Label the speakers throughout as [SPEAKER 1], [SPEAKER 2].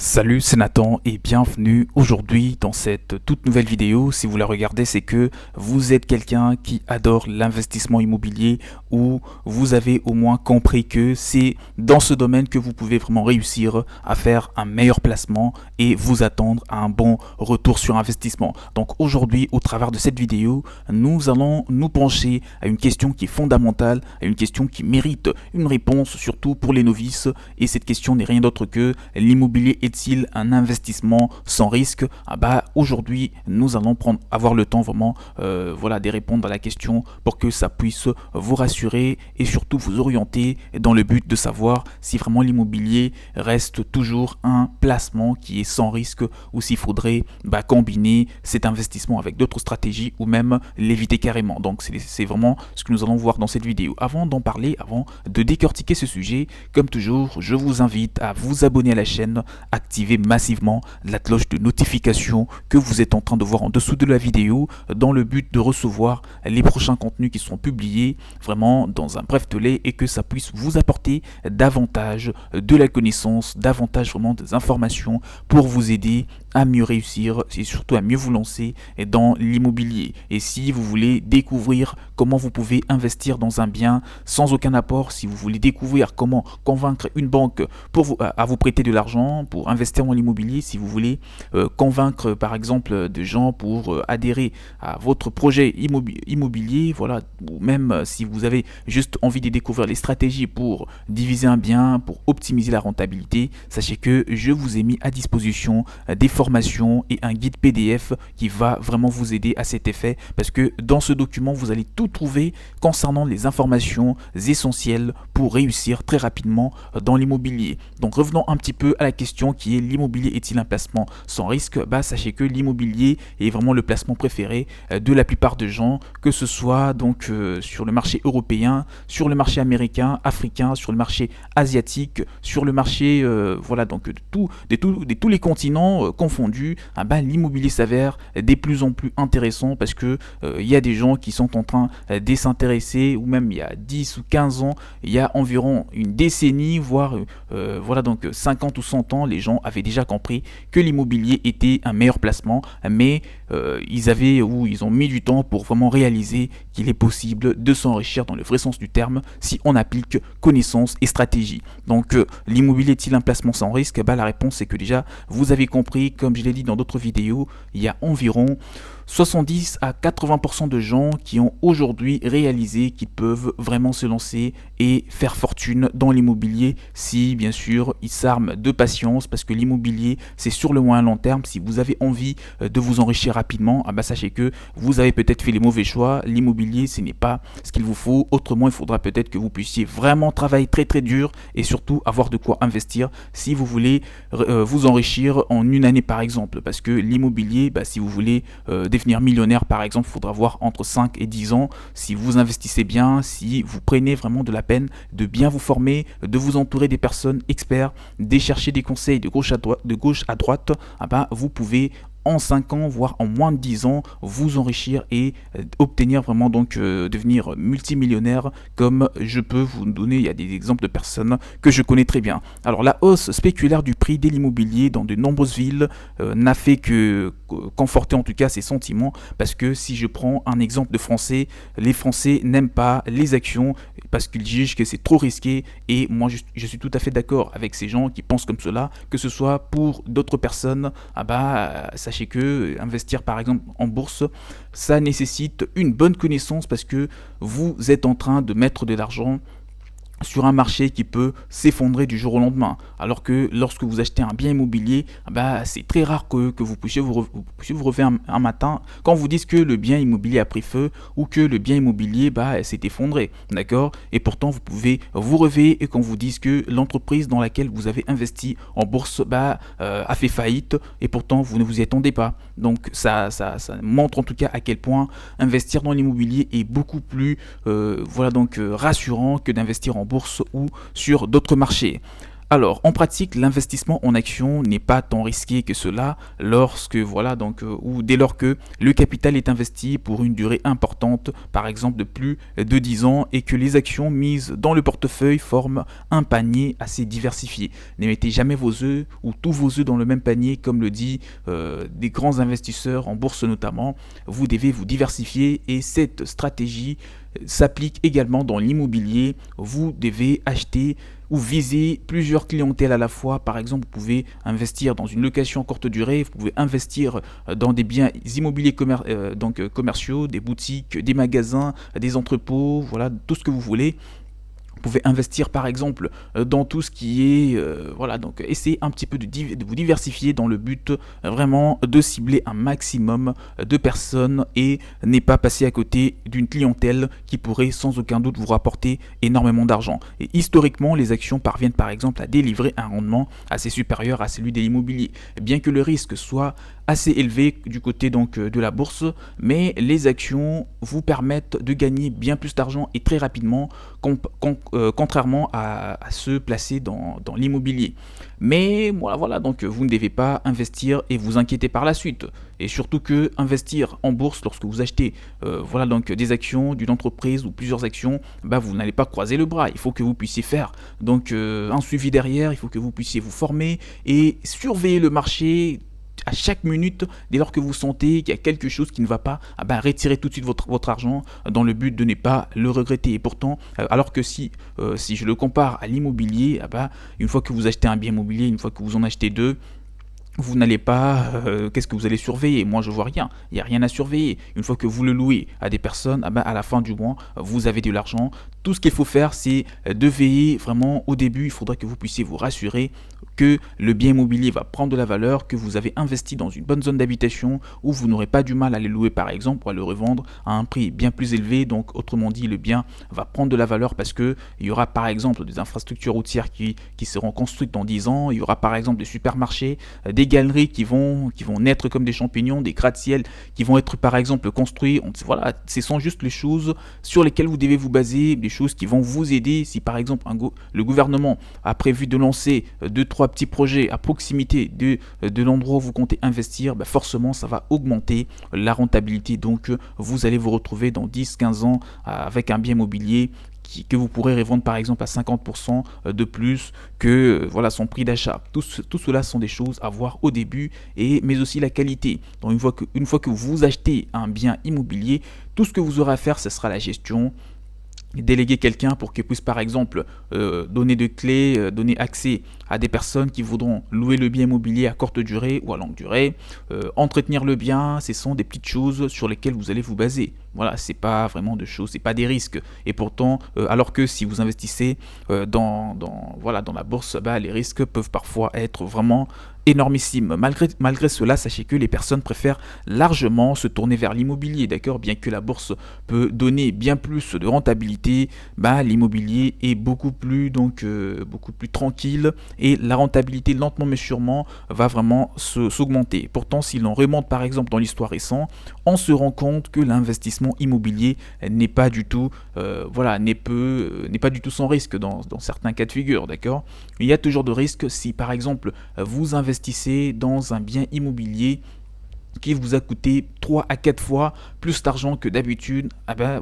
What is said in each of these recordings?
[SPEAKER 1] Salut, c'est Nathan et bienvenue aujourd'hui dans cette toute nouvelle vidéo. Si vous la regardez, c'est que vous êtes quelqu'un qui adore l'investissement immobilier ou vous avez au moins compris que c'est dans ce domaine que vous pouvez vraiment réussir à faire un meilleur placement et vous attendre à un bon retour sur investissement. Donc aujourd'hui, au travers de cette vidéo, nous allons nous pencher à une question qui est fondamentale, à une question qui mérite une réponse, surtout pour les novices. Et cette question n'est rien d'autre que l'immobilier est-il un investissement sans risque? Aujourd'hui, nous allons avoir le temps vraiment de répondre à la question pour que ça puisse vous rassurer et surtout vous orienter dans le but de savoir si vraiment l'immobilier reste toujours un placement qui est sans risque ou s'il faudrait combiner cet investissement avec d'autres stratégies ou même l'éviter carrément. Donc c'est vraiment ce que nous allons voir dans cette vidéo. Avant d'en parler, avant de décortiquer ce sujet, comme toujours, je vous invite à vous abonner à la chaîne, activez massivement la cloche de notification que vous êtes en train de voir en dessous de la vidéo dans le but de recevoir les prochains contenus qui seront publiés vraiment dans un bref délai et que ça puisse vous apporter davantage de la connaissance, davantage vraiment des informations pour vous aider à mieux réussir et surtout à mieux vous lancer dans l'immobilier. Et si vous voulez découvrir comment vous pouvez investir dans un bien sans aucun apport, si vous voulez découvrir comment convaincre une banque à vous prêter de l'argent pour investir dans l'immobilier, si vous voulez convaincre par exemple des gens pour adhérer à votre projet immobilier, voilà, ou même si vous avez juste envie de découvrir les stratégies pour diviser un bien, pour optimiser la rentabilité, sachez que je vous ai mis à disposition des formations et un guide PDF qui va vraiment vous aider à cet effet parce que dans ce document vous allez tout trouver concernant les informations essentielles pour réussir très rapidement dans l'immobilier. Donc revenons un petit peu à la question qui est: l'immobilier est-il un placement sans risque? Sachez que l'immobilier est vraiment le placement préféré de la plupart des gens, que ce soit donc sur le marché européen, sur le marché américain, africain, sur le marché asiatique, sur le marché de tous les continents confondus. L'immobilier s'avère de plus en plus intéressant parce que il y a des gens qui sont en train de s'intéresser, ou même il y a 10 ou 15 ans, il y a environ une décennie, voire 50 ou 100 ans, les gens avaient déjà compris que l'immobilier était un meilleur placement, mais ils ont mis du temps pour vraiment réaliser qu'il est possible de s'enrichir dans le vrai sens du terme si on applique connaissances et stratégies. Donc l'immobilier est-il un placement sans risque? La réponse c'est que déjà vous avez compris, comme je l'ai dit dans d'autres vidéos, il y a environ 70 à 80% de gens qui ont aujourd'hui réalisé qu'ils peuvent vraiment se lancer et faire fortune dans l'immobilier si bien sûr ils s'arment de patience, parce que l'immobilier c'est sur le moyen long terme. Si vous avez envie de vous enrichir rapidement, sachez que vous avez peut-être fait les mauvais choix. L'immobilier ce n'est pas ce qu'il vous faut, autrement il faudra peut-être que vous puissiez vraiment travailler très très dur et surtout avoir de quoi investir si vous voulez vous enrichir en une année par exemple, parce que l'immobilier, si vous voulez devenir millionnaire par exemple, il faudra voir entre 5 et 10 ans si vous investissez bien, si vous prenez vraiment de la peine de bien vous former, de vous entourer des personnes experts, de chercher des conseils de gauche à droite, vous pouvez en 5 ans, voire en moins de 10 ans, vous enrichir et obtenir vraiment devenir multimillionnaire, comme je peux vous donner. Il y a des exemples de personnes que je connais très bien. Alors la hausse spéculaire du prix de l'immobilier dans de nombreuses villes n'a fait que conforter en tout cas ces sentiments, parce que si je prends un exemple de Français, les Français n'aiment pas les actions parce qu'ils jugent que c'est trop risqué, et moi je suis tout à fait d'accord avec ces gens qui pensent comme cela, que ce soit pour d'autres personnes. Sachez que investir par exemple en bourse, ça nécessite une bonne connaissance parce que vous êtes en train de mettre de l'argent sur un marché qui peut s'effondrer du jour au lendemain, alors que lorsque vous achetez un bien immobilier, c'est très rare que vous puissiez vous réveiller un matin quand vous dites que le bien immobilier a pris feu ou que le bien immobilier s'est effondré, d'accord? Et pourtant vous pouvez vous réveiller et quand vous dites que l'entreprise dans laquelle vous avez investi en bourse a fait faillite, et pourtant vous ne vous y attendez pas. Donc ça montre en tout cas à quel point investir dans l'immobilier est beaucoup plus rassurant que d'investir en bourse ou sur d'autres marchés. Alors, en pratique, l'investissement en action n'est pas tant risqué que cela lorsque, voilà, donc, ou dès lors que le capital est investi pour une durée importante, par exemple de plus de 10 ans, et que les actions mises dans le portefeuille forment un panier assez diversifié. Ne mettez jamais vos œufs ou tous vos œufs dans le même panier, comme le dit des grands investisseurs en bourse notamment. Vous devez vous diversifier et cette stratégie s'applique également dans l'immobilier. Vous devez acheter ou viser plusieurs clientèles à la fois. Par exemple, vous pouvez investir dans une location courte durée, vous pouvez investir dans des biens immobiliers commerciaux, des boutiques, des magasins, des entrepôts, voilà, tout ce que vous voulez. Vous pouvez investir par exemple dans tout ce qui est, voilà, donc essayez un petit peu de vous diversifier dans le but vraiment de cibler un maximum de personnes et n'est pas passer à côté d'une clientèle qui pourrait sans aucun doute vous rapporter énormément d'argent. Et historiquement, les actions parviennent par exemple à délivrer un rendement assez supérieur à celui de l'immobilier, bien que le risque soit assez élevé du côté donc de la bourse, mais les actions vous permettent de gagner bien plus d'argent et très rapidement, contrairement à se placer dans l'immobilier. Mais voilà, donc vous ne devez pas investir et vous inquiéter par la suite. Et surtout que investir en bourse lorsque vous achetez voilà, donc des actions d'une entreprise ou plusieurs actions, bah, vous n'allez pas croiser le bras. Il faut que vous puissiez faire donc un suivi derrière, il faut que vous puissiez vous former et surveiller le marché à chaque minute. Dès lors que vous sentez qu'il y a quelque chose qui ne va pas, retirez tout de suite votre argent dans le but de ne pas le regretter. Et pourtant, alors que si je le compare à l'immobilier, une fois que vous achetez un bien immobilier, une fois que vous en achetez deux, vous n'allez pas, qu'est-ce que vous allez surveiller? Moi je vois rien, il n'y a rien à surveiller. Une fois que vous le louez à des personnes, à la fin du mois, vous avez de l'argent. Tout ce qu'il faut faire, c'est de veiller vraiment au début. Il faudra que vous puissiez vous rassurer que le bien immobilier va prendre de la valeur, que vous avez investi dans une bonne zone d'habitation où vous n'aurez pas du mal à le louer par exemple ou à le revendre à un prix bien plus élevé. Donc autrement dit, le bien va prendre de la valeur parce que il y aura par exemple des infrastructures routières qui seront construites dans 10 ans. Il y aura par exemple des supermarchés, des galeries qui vont naître comme des champignons, des gratte-ciel qui vont être par exemple construits. Voilà, ce sont juste les choses sur lesquelles vous devez vous baser, des choses qui vont vous aider. Si par exemple le gouvernement a prévu de lancer 2-3 petits projets à proximité de l'endroit où vous comptez investir, forcément ça va augmenter la rentabilité. Donc vous allez vous retrouver dans 10-15 ans avec un bien immobilier que vous pourrez revendre par exemple à 50% de plus que voilà, son prix d'achat. Tout cela sont des choses à voir au début, mais aussi la qualité. Donc une fois que vous achetez un bien immobilier, tout ce que vous aurez à faire, ce sera la gestion. Déléguer quelqu'un pour qu'il puisse par exemple donner des clés, donner accès à des personnes qui voudront louer le bien immobilier à courte durée ou à longue durée, entretenir le bien. Ce sont des petites choses sur lesquelles vous allez vous baser. Voilà, c'est pas vraiment de choses, c'est pas des risques. Et pourtant, alors que si vous investissez dans la bourse, les risques peuvent parfois être vraiment énormissime. Malgré cela, sachez que les personnes préfèrent largement se tourner vers l'immobilier, d'accord? Bien que la bourse peut donner bien plus de rentabilité, l'immobilier est beaucoup plus tranquille et la rentabilité lentement mais sûrement va vraiment s'augmenter. Pourtant, si l'on remonte par exemple dans l'histoire récente, on se rend compte que l'investissement immobilier n'est pas du tout n'est pas du tout sans risque dans certains cas de figure, d'accord? Il y a toujours de risques si par exemple vous investissez dans un bien immobilier qui vous a coûté 3 à 4 fois plus d'argent que d'habitude,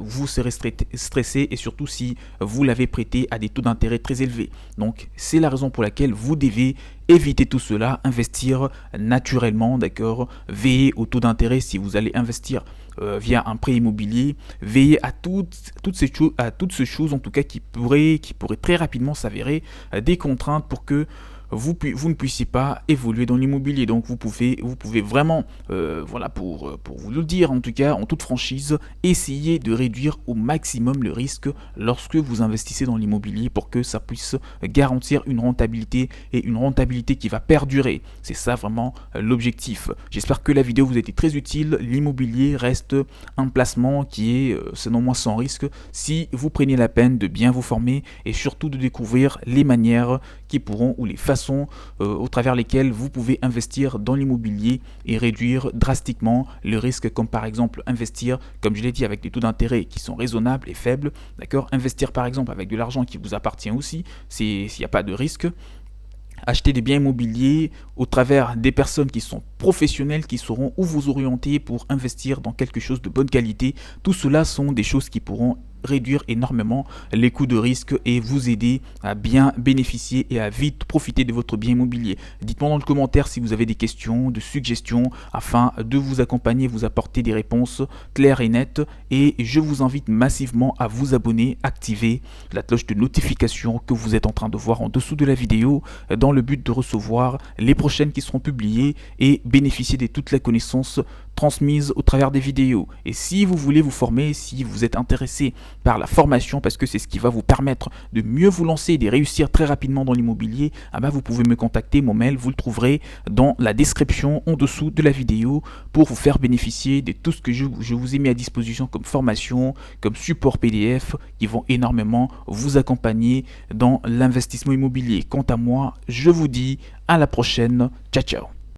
[SPEAKER 1] vous serez stressé et surtout si vous l'avez prêté à des taux d'intérêt très élevés. Donc c'est la raison pour laquelle vous devez éviter tout cela, investir naturellement, d'accord? Veillez au taux d'intérêt si vous allez investir via un prêt immobilier. Veillez à toutes ces choses en tout cas qui pourraient très rapidement s'avérer des contraintes pour que vous ne puissiez pas évoluer dans l'immobilier. Donc vous pouvez vraiment, pour vous le dire en tout cas, en toute franchise, essayer de réduire au maximum le risque lorsque vous investissez dans l'immobilier pour que ça puisse garantir une rentabilité et une rentabilité qui va perdurer. C'est ça vraiment l'objectif. J'espère que la vidéo vous a été très utile. L'immobilier reste un placement qui est selon moi sans risque si vous prenez la peine de bien vous former et surtout de découvrir les manières qui pourront ou les façons au travers lesquelles vous pouvez investir dans l'immobilier et réduire drastiquement le risque, comme par exemple investir, comme je l'ai dit, avec des taux d'intérêt qui sont raisonnables et faibles, d'accord? Investir par exemple avec de l'argent qui vous appartient aussi, s'il n'y a pas de risque. acheter des biens immobiliers au travers des personnes qui sont professionnelles, qui sauront où vous orienter pour investir dans quelque chose de bonne qualité. Tout cela sont des choses qui pourront réduire énormément les coûts de risque et vous aider à bien bénéficier et à vite profiter de votre bien immobilier. Dites-moi dans le commentaire si vous avez des questions, de suggestions afin de vous accompagner, vous apporter des réponses claires et nettes, et je vous invite massivement à vous abonner, activer la cloche de notification que vous êtes en train de voir en dessous de la vidéo dans le but de recevoir les prochaines qui seront publiées et bénéficier de toutes les connaissances transmises au travers des vidéos. Et si vous voulez vous former, si vous êtes intéressé par la formation, parce que c'est ce qui va vous permettre de mieux vous lancer et de réussir très rapidement dans l'immobilier, vous pouvez me contacter. Mon mail, vous le trouverez dans la description en dessous de la vidéo pour vous faire bénéficier de tout ce que je vous ai mis à disposition comme formation, comme support PDF qui vont énormément vous accompagner dans l'investissement immobilier. Quant à moi, je vous dis à la prochaine. Ciao, ciao.